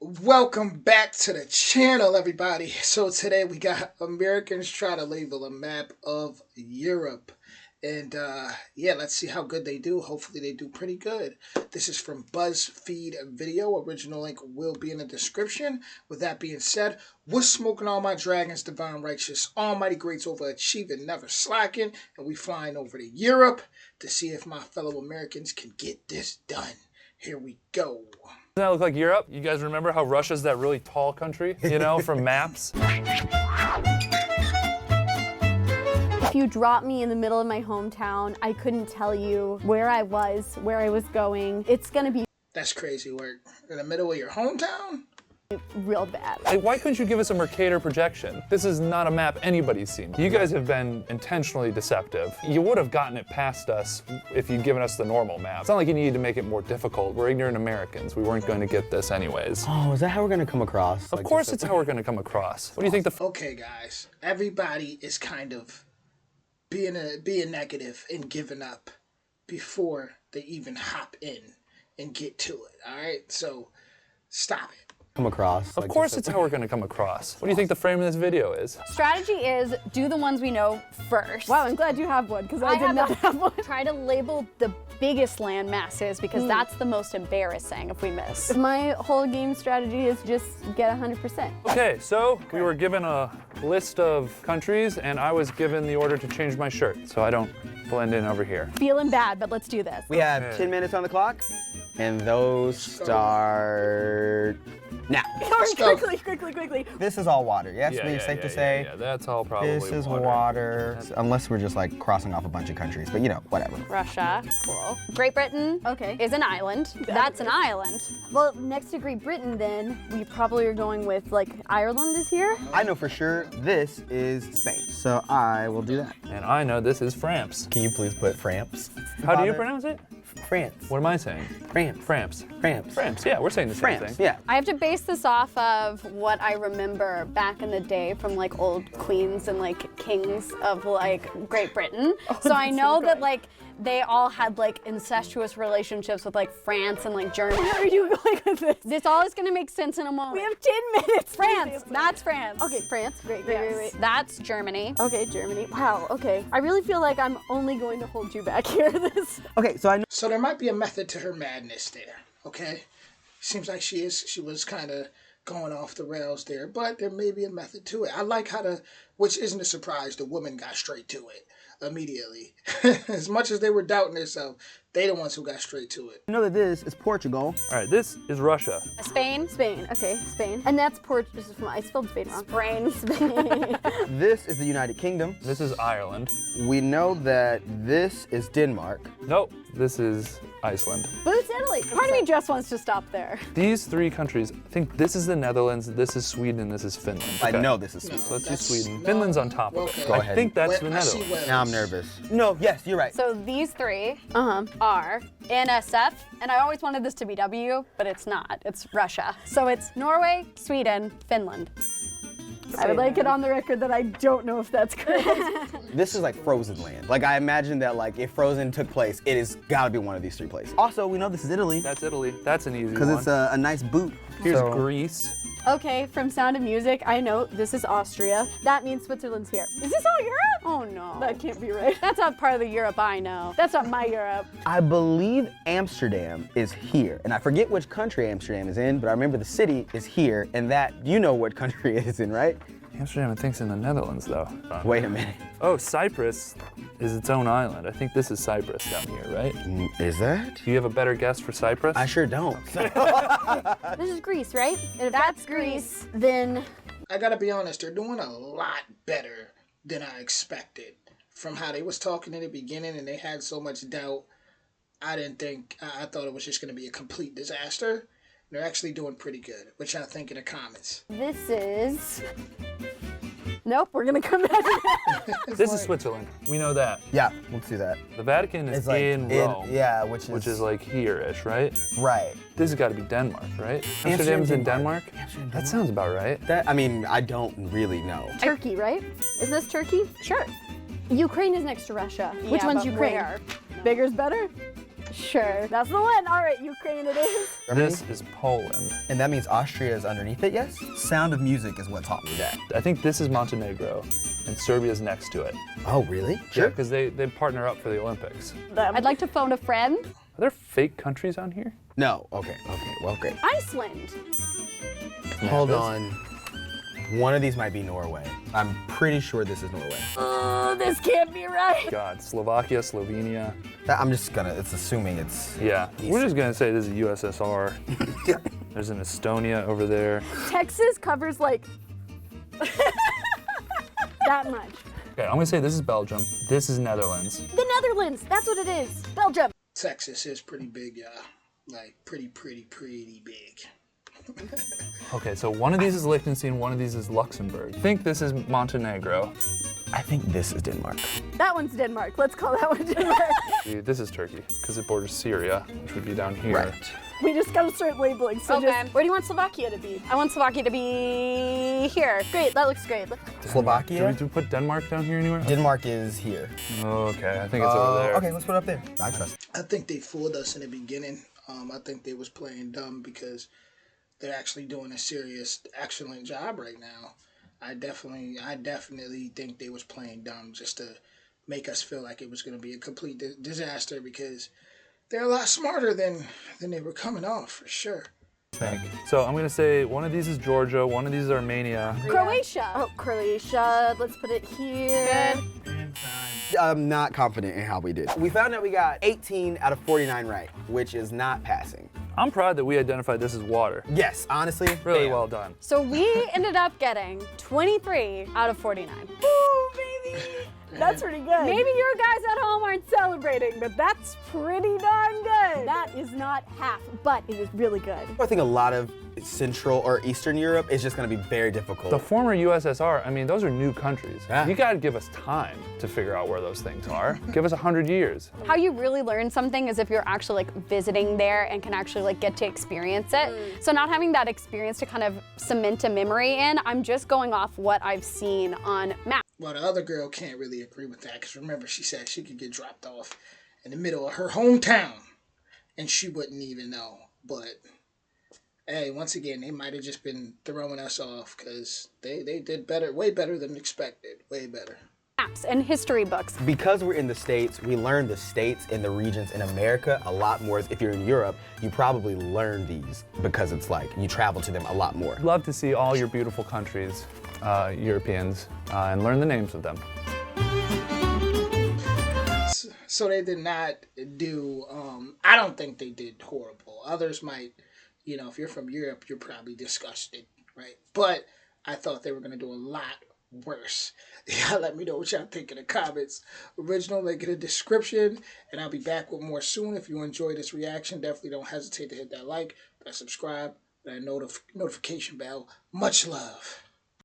Welcome back to the channel, everybody. So today we got Americans try to label a map of Europe. And yeah, let's see how good they do. Hopefully they do pretty good. This is from BuzzFeed Video. Original link will be in the description. With that being said, what's smoking all my dragons, divine righteous, almighty greats overachieving, never slacking. And we flying over to Europe to see if my fellow Americans can get this done. Here we go. Doesn't that look like Europe? You guys remember how Russia's that really tall country, you know, from maps? If you dropped me in the middle of my hometown, I couldn't tell you where I was going. It's gonna be That's crazy work. In the middle of your hometown? real bad. Like, why couldn't you give us a Mercator projection? This is not a map anybody's seen. You guys have been intentionally deceptive. You would have gotten it past us if you'd given us the normal map. It's not like you needed to make it more difficult. We're ignorant Americans. We weren't going to get this anyways. Oh, is that how we're gonna come across? Of course it's how we're going to come across. What do you think the Okay, guys. Everybody is kind of being negative and giving up before they even hop in and get to it. All right, so stop it. come across? Of course it's how we're going to come across. What do you think the frame of this video is? Strategy is do the ones we know first. Wow, I'm glad you have one, because I did not have one. Try to label the biggest land masses because that's the most embarrassing if we miss. My whole game strategy is just get 100%. Okay, so we were given a list of countries and I was given the order to change my shirt so I don't blend in over here. Feeling bad, but let's do this. We have 10 minutes on the clock, and those start now. go. Quickly. This is all water, yes? Safe to say. Yeah, that's all probably This is water, unless we're just like crossing off a bunch of countries, but you know, whatever. Russia, cool. Great Britain is an island. That's an island. Well, next to Great Britain, then, we probably are going with, like, Ireland is here? I know for sure this is Spain, so I will do that. And I know this is France. Can you please put France? How do you pronounce it? France. What am I saying? France. France. France. France, yeah, we're saying the same France, thing. yeah. I have to base this off of what I remember back in the day from like old queens and like kings of like Great Britain. So I know that like they all had like incestuous relationships with like France and like Germany. Where are you going with this? This all is gonna make sense in a moment. We have 10 minutes. France, that's France. Okay, France. Great. Yes. That's Germany. Okay, Germany. Wow, okay. I really feel like I'm only going to hold you back here. Okay, so I know. So there might be a method to her madness there, okay? Seems like she was kind of going off the rails there, but there may be a method to it. I like how which isn't a surprise, the woman got straight to it immediately. As much as they were doubting themselves, they the ones who got straight to it. I know that this is Portugal. All right, this is Russia. Spain. Spain, okay, Spain. And that's This is from, I spelled Spain wrong. Spain. This is the United Kingdom. This is Ireland. We know that this is Denmark. Nope, this is Iceland. But it's Italy. Part of me just wants to stop there. These three countries, I think this is the Netherlands, this is Sweden, and this is Finland. I Okay. know this is No, Sweden. Let's do that's- Sweden. no, Finland's on top of okay. it. Go I ahead. think that's the I see Netherlands. Wales. Now I'm nervous. No, yes, you're right. So these three are NSF, and I always wanted this to be W, but it's not. It's Russia. So it's Norway, Sweden, Finland. I would like it on the record that I don't know if that's correct. This is like Frozen land. Like I imagine that like if Frozen took place, it is gotta be one of these three places. Also, we know this is Italy That's Italy. That's an easy one. because it's a nice boot. Here's So- Greece. Okay, from Sound of Music, I know this is Austria. That means Switzerland's here. Is this all Europe? Oh no. That can't be right. That's not part of the Europe I know. That's not my Europe. I believe Amsterdam is here, and I forget which country Amsterdam is in, but I remember the city is here, and that you know what country it is in, right? Amsterdam, I think's in the Netherlands, though. Wait a minute. Oh, Cyprus is its own island. I think this is Cyprus down here, right? Is that? Do you have a better guess for Cyprus? I sure don't. This is Greece, right? And if that's Greece, then I gotta be honest, they're doing a lot better than I expected. From how they was talking in the beginning and they had so much doubt, I thought it was just gonna be a complete disaster. They're actually doing pretty good. What y'all think in the comments? this is... Nope, we're gonna come back to that. This is Switzerland. We know that. Yeah, let's do that. The Vatican is It's like in Rome. yeah, Which is like here-ish, right? right. This has got to be Denmark, right? Amsterdam, Amsterdam's in Denmark. Denmark? Amsterdam, That sounds about right. That I mean, I don't really know. Turkey, right? Isn't this Turkey? Sure. Ukraine is next to Russia. Which Yeah, one's but Ukraine? where? Bigger's better? Sure. That's the one. All right, Ukraine it is. This is Poland. And that means Austria is underneath it, yes? Sound of Music is what taught me that. I think this is Montenegro, and Serbia's next to it. Oh, really? Sure, because they partner up for the Olympics. I'd like to phone a friend. Are there fake countries on here? No. Okay. Well, great. Iceland. Hold on. One of these might be Norway. I'm pretty sure this is Norway. Oh, this can't be right. God, Slovakia, Slovenia. I'm just gonna, it's assuming it's. Yeah, we're just gonna say this is USSR. There's an Estonia over there. Texas covers like that much. Okay, I'm gonna say this is Belgium. This is Netherlands. The Netherlands. That's what it is. Belgium. Texas is pretty big, y'all. Like, pretty big. Okay, so one of these is Liechtenstein, one of these is Luxembourg. I think this is Montenegro. I think this is Denmark. That one's Denmark. Let's call that one Denmark. Dude, this is Turkey, because it borders Syria, which would be down here. Right. We just gotta start labeling. So Okay. just, where do you want Slovakia to be? I want Slovakia to be here. Great. That looks great. Slovakia. Do we put Denmark down here anywhere? Denmark is here. Okay, I think it's over there. Okay, let's put it up there. I trust. I think they fooled us in the beginning. I think they was playing dumb because they're actually doing a serious, excellent job right now. I definitely think they was playing dumb just to make us feel like it was going to be a complete disaster because they're a lot smarter than they were coming off for sure. So I'm gonna say one of these is Georgia, one of these is Armenia. Croatia. Oh, Croatia. Let's put it here. I'm not confident in how we did. We found out we got 18 out of 49 right, which is not passing. I'm proud that we identified this as water. Yes, honestly. Really bam. well done. So we ended up getting 23 out of 49. Ooh, baby. That's pretty good. Maybe your guys at home aren't celebrating, but that's pretty darn good. That is not half, but it is really good. I think a lot of Central or Eastern Europe is just going to be very difficult. The former USSR, I mean, those are new countries. Yeah. You gotta give us time to figure out where those things are. Give us 100 years. How you really learn something is if you're actually like visiting there and can actually like get to experience it. So not having that experience to kind of cement a memory in, I'm just going off what I've seen on maps. Well, the other girl can't really agree with that because remember, she said she could get dropped off in the middle of her hometown and she wouldn't even know. But hey, once again, they might have just been throwing us off because they did better, way better than expected, way better. Maps and history books. Because we're in the States, we learn the states and the regions in America a lot more. If you're in Europe, you probably learn these because it's like you travel to them a lot more. Love to see all your beautiful countries, Europeans, and learn the names of them. So they did not do, I don't think they did horrible. Others might, you know, if you're from Europe, you're probably disgusted, right? But I thought they were going to do a lot worse. Yeah, let me know what y'all think in the comments. Original, link in the description, and I'll be back with more soon. If you enjoyed this reaction, definitely don't hesitate to hit that like, that subscribe, that notification bell. Much love.